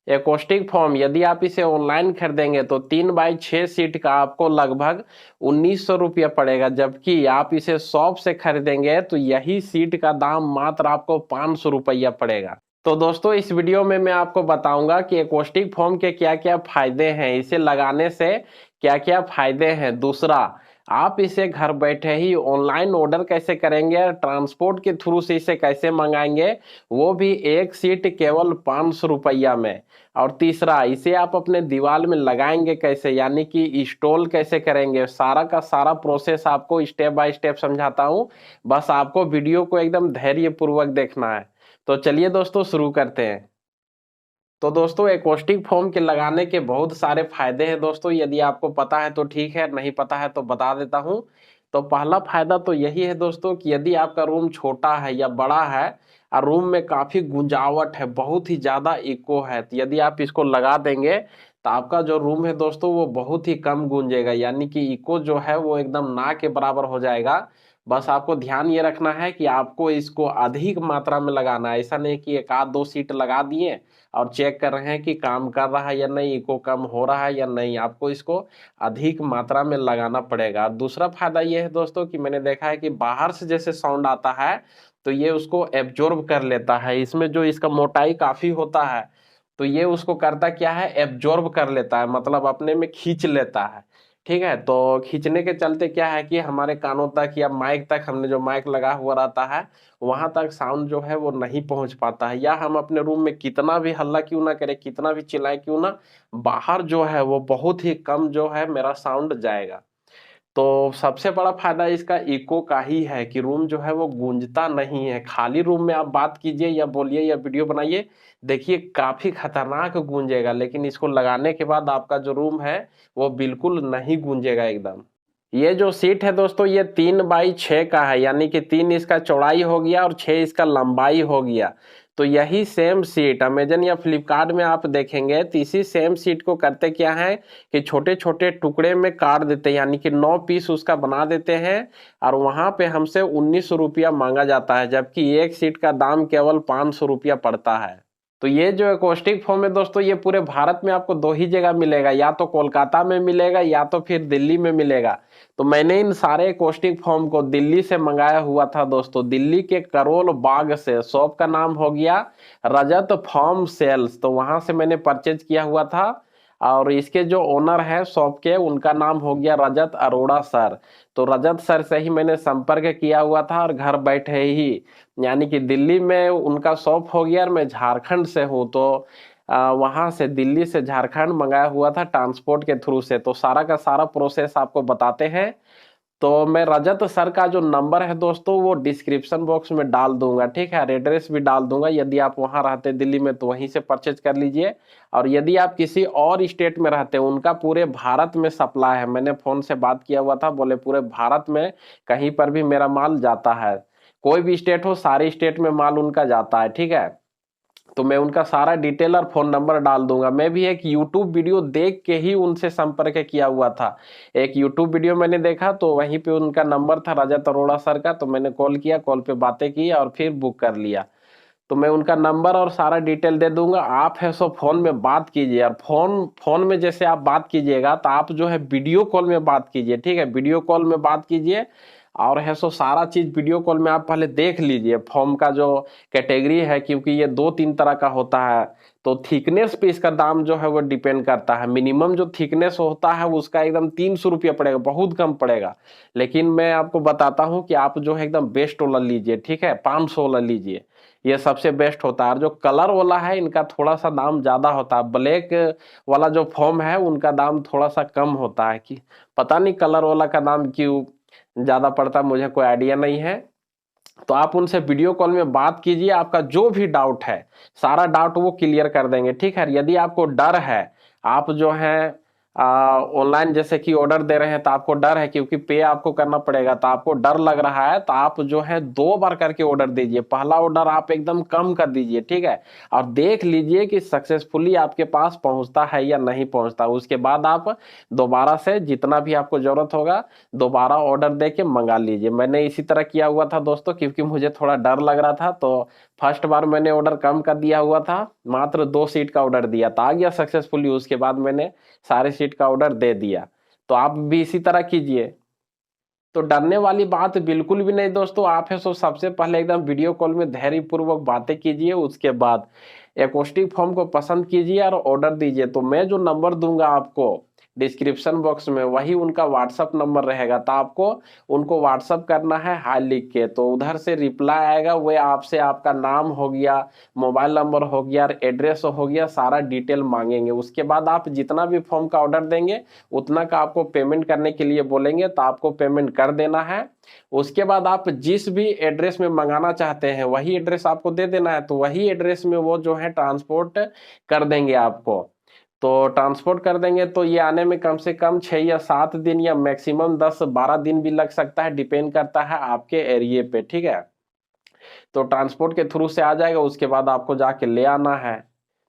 Acoustic form यदि आप इसे ऑनलाइन खरीदेंगे तो 3x6 सीट का आपको लगभग 1900 रुपया पड़ेगा, जबकि आप इसे शॉप से खरीदेंगे तो यही सीट का दाम मात्र आपको 500 रुपया पड़ेगा। तो दोस्तों इस वीडियो में मैं आपको बताऊंगा कि एकोस्टिक फॉर्म के क्या क्या फायदे हैं, इसे लगाने से क्या क्या फायदे हैं। दूसरा, आप इसे घर बैठे ही ऑनलाइन ऑर्डर कैसे करेंगे, ट्रांसपोर्ट के थ्रू से इसे कैसे मंगाएंगे, वो भी एक सीट केवल 500 रुपया में। और तीसरा, इसे आप अपने दीवार में लगाएंगे कैसे, यानी कि इंस्टॉल कैसे करेंगे, सारा का सारा प्रोसेस आपको स्टेप बाय स्टेप समझाता हूं। बस आपको वीडियो को एकदम धैर्य पूर्वक देखना है। तो चलिए दोस्तों शुरू करते हैं। तो दोस्तों एकोस्टिक फोम के लगाने के बहुत सारे फायदे हैं दोस्तों, यदि आपको पता है तो ठीक है, नहीं पता है तो बता देता हूं। तो पहला फायदा तो यही है दोस्तों कि यदि आपका रूम छोटा है या बड़ा है और रूम में काफी गुंजावट है, बहुत ही ज्यादा इको है, तो यदि आप इसको लगा देंगे तो आपका जो रूम है दोस्तों वो बहुत ही कम गूंजेगा, यानी कि इको जो है वो एकदम ना के बराबर हो जाएगा। बस आपको ध्यान ये रखना है कि आपको इसको अधिक मात्रा में लगाना है, ऐसा नहीं कि एक आध दो सीट लगा दिए और चेक कर रहे हैं कि काम कर रहा है या नहीं, इको कम हो रहा है या नहीं। आपको इसको अधिक मात्रा में लगाना पड़ेगा। दूसरा फायदा ये है दोस्तों कि मैंने देखा है कि बाहर से जैसे साउंड आता है तो ये उसको एब्जॉर्ब कर लेता है। इसमें जो इसका मोटाई काफी होता है तो ये उसको करता क्या है, एब्जॉर्ब कर लेता है, मतलब अपने में खींच लेता है। ठीक है, तो खींचने के चलते क्या है कि हमारे कानों तक या माइक तक, हमने जो माइक लगा हुआ रहता है वहां तक साउंड जो है वो नहीं पहुंच पाता है। या हम अपने रूम में कितना भी हल्ला क्यों ना करें, कितना भी चिल्लाए क्यों ना, बाहर जो है वो बहुत ही कम जो है मेरा साउंड जाएगा। तो सबसे बड़ा फायदा इसका इको का ही है कि रूम जो है वो गूंजता नहीं है। खाली रूम में आप बात कीजिए या बोलिए या वीडियो बनाइए, देखिए काफी खतरनाक गूंजेगा, लेकिन इसको लगाने के बाद आपका जो रूम है वो बिल्कुल नहीं गूंजेगा एकदम। ये जो सीट है दोस्तों ये 3x6 का है, यानी कि 3 इसका चौड़ाई हो गया और 6 इसका लंबाई हो गया। तो यही सेम सीट अमेजन या फ्लिपकार्ट में आप देखेंगे तो इसी सेम सीट को करते क्या है कि छोटे छोटे टुकड़े में काट देते हैं, यानी कि 9 पीस उसका बना देते हैं और वहां पे हमसे 1900 रुपया मांगा जाता है, जबकि एक सीट का दाम केवल 500 रुपया पड़ता है। तो ये जो एकोस्टिक फोम है दोस्तों ये पूरे भारत में आपको दो ही जगह मिलेगा, या तो कोलकाता में मिलेगा या तो फिर दिल्ली में मिलेगा। तो मैंने इन सारे एकोस्टिक फोम को दिल्ली से मंगाया हुआ था दोस्तों, दिल्ली के करोल बाग से। शॉप का नाम हो गया रजत फॉर्म सेल्स, तो वहां से मैंने परचेज किया हुआ था। और इसके जो ओनर है शॉप के, उनका नाम हो गया रजत अरोड़ा सर। तो रजत सर से ही मैंने संपर्क किया हुआ था और घर बैठे ही, यानी कि दिल्ली में उनका शॉप हो गया और मैं झारखंड से हूँ, तो वहां से दिल्ली से झारखंड मंगाया हुआ था ट्रांसपोर्ट के थ्रू से। तो सारा का सारा प्रोसेस आपको बताते हैं। तो मैं रजत सर का जो नंबर है दोस्तों वो डिस्क्रिप्शन बॉक्स में डाल दूंगा, ठीक है, एड्रेस भी डाल दूंगा। यदि आप वहां रहते दिल्ली में तो वहीं से परचेज कर लीजिए, और यदि आप किसी और स्टेट में रहते हैं, उनका पूरे भारत में सप्लाई है। मैंने फोन से बात किया हुआ था, बोले पूरे भारत में कहीं पर भी मेरा माल जाता है, कोई भी स्टेट हो सारे स्टेट में माल उनका जाता है। ठीक है, तो मैं उनका सारा डिटेल और फोन नंबर डाल दूंगा। मैं भी एक यूट्यूब वीडियो देख के ही उनसे संपर्क किया हुआ था। एक यूट्यूब वीडियो मैंने देखा तो वहीं पे उनका नंबर था रजत अरोड़ा सर का, तो मैंने कॉल किया, कॉल पे बातें की और फिर बुक कर लिया। तो मैं उनका नंबर और सारा डिटेल दे दूंगा। आप है सो फोन में बात कीजिए, और फोन फोन में जैसे आप बात कीजिएगा तो आप जो है वीडियो कॉल में बात कीजिए। ठीक है, वीडियो कॉल में बात कीजिए और है सो सारा चीज वीडियो कॉल में आप पहले देख लीजिए। फॉर्म का जो कैटेगरी है, क्योंकि ये दो तीन तरह का होता है, तो थिकनेस पे इसका दाम जो है वो डिपेंड करता है। मिनिमम जो थिकनेस होता है उसका एकदम 300 रुपया पड़ेगा, बहुत कम पड़ेगा। लेकिन मैं आपको बताता हूँ कि आप जो है एकदम बेस्ट वाला लीजिए, ठीक है, 500 वाला लीजिए, ये सबसे बेस्ट होता है। और जो कलर वाला है इनका थोड़ा सा दाम ज्यादा होता है। ब्लैक वाला जो फॉर्म है उनका दाम थोड़ा सा कम होता है, कि पता नहीं कलर वाला का दाम क्यों ज्यादा पड़ता, मुझे कोई आइडिया नहीं है। तो आप उनसे वीडियो कॉल में बात कीजिए, आपका जो भी डाउट है सारा डाउट वो क्लियर कर देंगे। ठीक है, यदि आपको डर है, आप जो है ऑनलाइन जैसे कि ऑर्डर दे रहे हैं तो आपको डर है क्योंकि पे आपको करना पड़ेगा, तो आपको डर लग रहा है, तो आप जो है 2 बार करके ऑर्डर दीजिए। पहला ऑर्डर आप एकदम कम कर दीजिए, ठीक है, और देख लीजिए कि सक्सेसफुली आपके पास पहुंचता है या नहीं पहुंचता। उसके बाद आप दोबारा से जितना भी आपको जरूरत होगा दोबारा ऑर्डर दे के मंगा लीजिए। मैंने इसी तरह किया हुआ था दोस्तों, क्योंकि मुझे थोड़ा डर लग रहा था, तो फर्स्ट बार मैंने ऑर्डर कम कर दिया हुआ था, मात्र 2 सीट का ऑर्डर दिया था, आ गया सक्सेसफुली। उसके बाद मैंने सारे सीट का ऑर्डर दे दिया। तो आप भी इसी तरह कीजिए। तो डरने वाली बात बिल्कुल भी नहीं दोस्तों। आप है सो सबसे पहले एकदम वीडियो कॉल में धैर्य पूर्वक बातें कीजिए, उसके बाद एकोस्टिक फॉर्म को पसंद कीजिए और ऑर्डर दीजिए। तो मैं जो नंबर दूंगा आपको डिस्क्रिप्शन बॉक्स में, वही उनका व्हाट्सअप नंबर रहेगा। तो आपको उनको व्हाट्सअप करना है हाय लिख के, तो उधर से रिप्लाई आएगा। वो आपसे आपका नाम हो गया, मोबाइल नंबर हो गया, एड्रेस हो गया, सारा डिटेल मांगेंगे। उसके बाद आप जितना भी फॉर्म का ऑर्डर देंगे उतना का आपको पेमेंट करने के लिए बोलेंगे, तो आपको पेमेंट कर देना है। उसके बाद आप जिस भी एड्रेस में मंगाना चाहते हैं वही एड्रेस आपको दे देना है। तो वही एड्रेस में वो जो है ट्रांसपोर्ट कर देंगे आपको। तो ट्रांसपोर्ट कर देंगे तो ये आने में कम से कम 6 या 7 दिन या मैक्सिमम 10-12 दिन भी लग सकता है, डिपेंड करता है आपके एरिया पे, ठीक है। तो ट्रांसपोर्ट के थ्रू से आ जाएगा, उसके बाद आपको जाके ले आना है।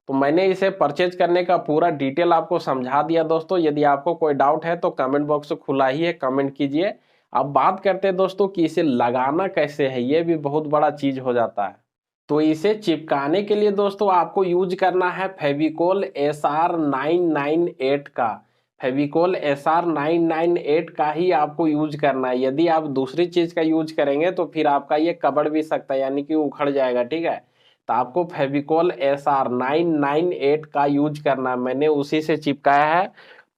तो मैंने इसे परचेज करने का पूरा डिटेल आपको समझा दिया दोस्तों। यदि आपको कोई डाउट है तो कमेंट बॉक्स खुला ही है, कमेंट कीजिए। अब बात करते हैं दोस्तों कि इसे लगाना कैसे है, ये भी बहुत बड़ा चीज हो जाता है। तो इसे चिपकाने के लिए दोस्तों आपको यूज करना है फेविकोल SR998 का। फेविकोल SR998 का ही आपको यूज करना है। यदि आप दूसरी चीज का यूज करेंगे तो फिर आपका ये कबड़ भी सकता है, यानी कि उखड़ जाएगा, ठीक है। तो आपको फेविकोल SR998 का यूज करना है, मैंने उसी से चिपकाया है।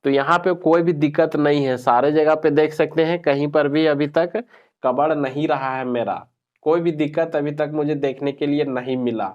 तो यहाँ पे कोई भी दिक्कत नहीं है, सारे जगह पे देख सकते हैं, कहीं पर भी अभी तक कबड़ नहीं रहा है मेरा। कोई भी दिक्कत अभी तक मुझे देखने के लिए नहीं मिला।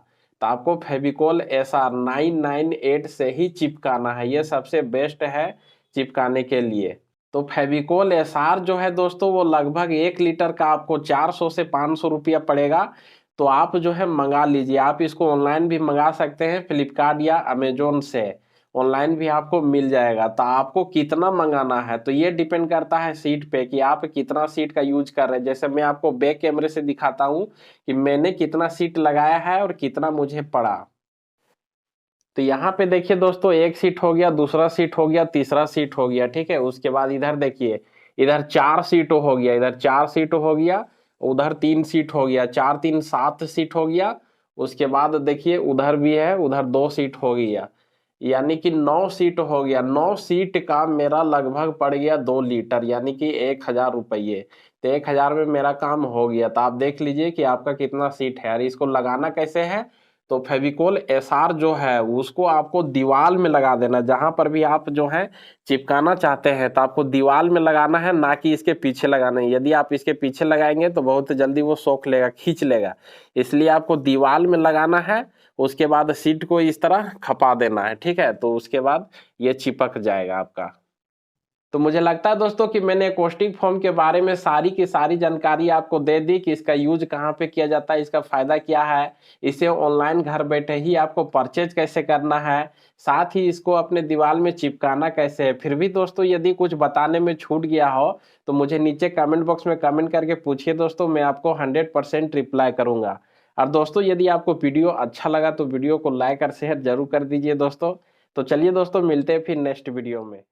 तो आपको फेविकोल SR998 से ही चिपकाना है, ये सबसे बेस्ट है चिपकाने के लिए। तो फेविकोल SR जो है दोस्तों वो लगभग 1 लीटर का आपको 400 से 500 रुपया पड़ेगा। तो आप जो है मंगा लीजिए। आप इसको ऑनलाइन भी मंगा सकते हैं, फ्लिपकार्ट या अमेजोन से ऑनलाइन भी आपको मिल जाएगा। तो आपको कितना मंगाना है तो ये डिपेंड करता है सीट पे कि आप कितना सीट का यूज कर रहे हैं। जैसे मैं आपको बैक कैमरे से दिखाता हूँ कि मैंने कितना सीट लगाया है और कितना मुझे पड़ा। तो यहाँ पे देखिए दोस्तों, एक सीट हो गया, दूसरा सीट हो गया, तीसरा सीट हो गया, ठीक है। उसके बाद इधर देखिए, इधर 4 सीटों हो गया, इधर 4 सीटों हो गया, उधर 3 सीट हो गया, 4 3 7 सीट हो गया। उसके बाद देखिए उधर भी है, उधर 2 सीट हो गया, यानी कि 9 सीट हो गया। 9 सीट का मेरा लगभग पड़ गया 2 लीटर, यानी कि 1000 रुपये। तो 1000 में मेरा काम हो गया। तो आप देख लीजिए कि आपका कितना सीट है। और इसको लगाना कैसे है, तो फेविकोल SR जो है उसको आपको दीवार में लगा देना। जहां पर भी आप जो है चिपकाना चाहते हैं तो आपको दीवार में लगाना है, ना कि इसके पीछे लगाना है। यदि आप इसके पीछे लगाएंगे तो बहुत जल्दी वो सोख लेगा, खींच लेगा। इसलिए आपको दीवार में लगाना है। उसके बाद सीट को इस तरह खपा देना है, ठीक है। तो उसके बाद ये चिपक जाएगा आपका। तो मुझे लगता है दोस्तों कि मैंने एकोस्टिक फॉर्म के बारे में सारी की सारी जानकारी आपको दे दी कि इसका यूज कहाँ पे किया जाता है, इसका फायदा क्या है, इसे ऑनलाइन घर बैठे ही आपको परचेज कैसे करना है, साथ ही इसको अपने दीवार में चिपकाना कैसे है। फिर भी दोस्तों यदि कुछ बताने में छूट गया हो तो मुझे नीचे कमेंट बॉक्स में कमेंट करके पूछिए दोस्तों, मैं आपको 100% रिप्लाई करूंगा। और दोस्तों यदि आपको वीडियो अच्छा लगा तो वीडियो को लाइक और शेयर जरूर कर दीजिए दोस्तों। तो चलिए दोस्तों, मिलते हैं फिर नेक्स्ट वीडियो में।